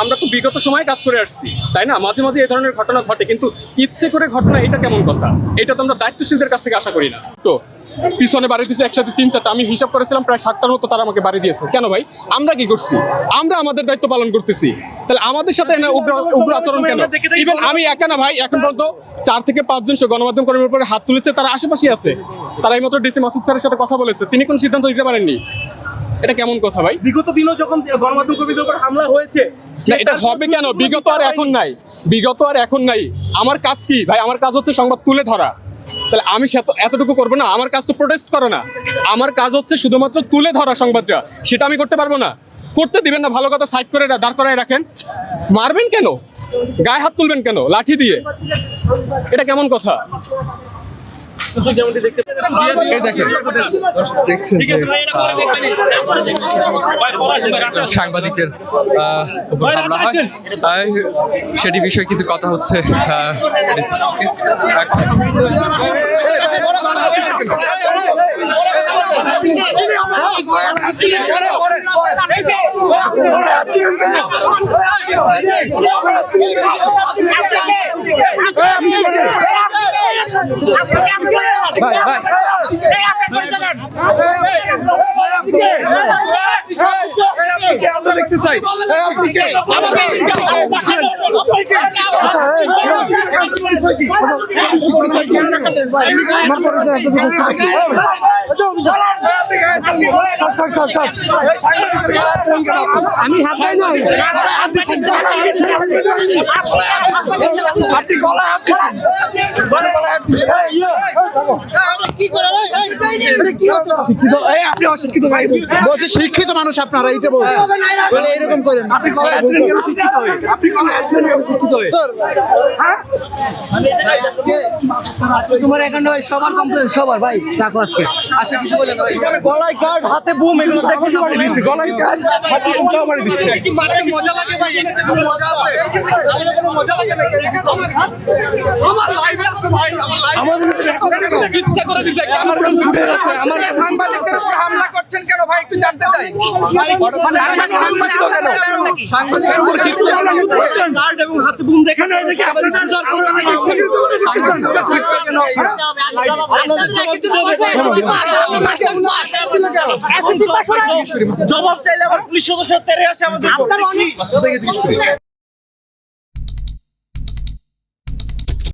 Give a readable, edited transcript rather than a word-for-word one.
আমরা তো বিগত সময়ে কাজ করে আসছি, তাই না? মাঝে মাঝে এই ধরনের ঘটনা ঘটে, কিন্তু ইচ্ছে করে ঘটনা এটা কেমন কথা? এটা তো আমরা দায়িত্বশীলদের কাছ থেকে আশা করি না। তো পিছনে বাড়ি দিয়েছে একসাথে 3-4টা, আমি হিসাব করেছিলাম প্রায় 7টার মতো তারা আমাকে বাড়ি দিয়েছে। কেন ভাই? আমরা কি করছি? আমরা আমাদের দায়িত্ব পালন করতেছি, তাহলে আমাদের সাথে উগ্র আচরণ কেন? ইভেন আমি একা না ভাই, এখন পর্যন্ত 4 থেকে 5 জন গণমাধ্যম কর্মীর উপরে হাত তুলেছে, তারা আশেপাশে আছে। তারা এই মাত্র ডিসি মাসুদ স্যারের সাথে কথা বলেছে, তিনি কোনো সিদ্ধান্ত দিতে পারেননি। এটা কেমন কথা ভাই? বিগত দিনও যখন গণমাধ্যম কর্মীদের উপর হামলা হয়েছে, না এটা হবে কেন? বিগত আর এখন নাই, বিগত আর এখন নাই। আমার কাজ কি ভাই? আমার কাজ হচ্ছে সংবাদ তুলে ধরা, তাহলে আমি এতটুকু করবো না? আমার কাজ তো প্রোটেস্ট করো না, আমার কাজ হচ্ছে শুধুমাত্র তুলে ধরা সংবাদটা, সেটা আমি করতে পারবো না? করতে দিবেন না? ভালো কথা সাইড করে দাঁড় করায় রাখেন, মারবেন কেন? গায়ে হাত তুলবেন কেন লাঠি দিয়ে? এটা কেমন কথা? যেমনটি দেখতে দেখছেন যে সাংবাদিকের উপর হামলা হয়, সেটি বিষয়ে কিন্তু কথা হচ্ছে। আমরা দেখতে চাই আমি হাত দেয় নাই, বলছে শিক্ষিত মানুষ আপনারা, এইটা বলছে বলে এরকম করেন। তোমার এখানে ভাই সবার কমপ্লেন, সবার ভাই রাখো আজকে। আচ্ছা কিছু বলেন ভাই। গলায় কার্ড, হাতে বুম, এগুলো দেখে বাড়ি দিচ্ছে। গলায় কার্ড, হাতে বুম বাড়ি দিচ্ছে। মজা লাগে ভাই? ইচ্ছা করে দিছে, আমার কাছে ঘুরে আছে। আমার সাংবাদিকদের উপর হামলা করছেন কেন ভাই? একটু জানতে চাই। সাংবাদিকের উপর কার্ড এবং হাতে বুম দেখে জবাব চাইলে আবার পুলিশ সদস্য তেরে আসে আমাদের।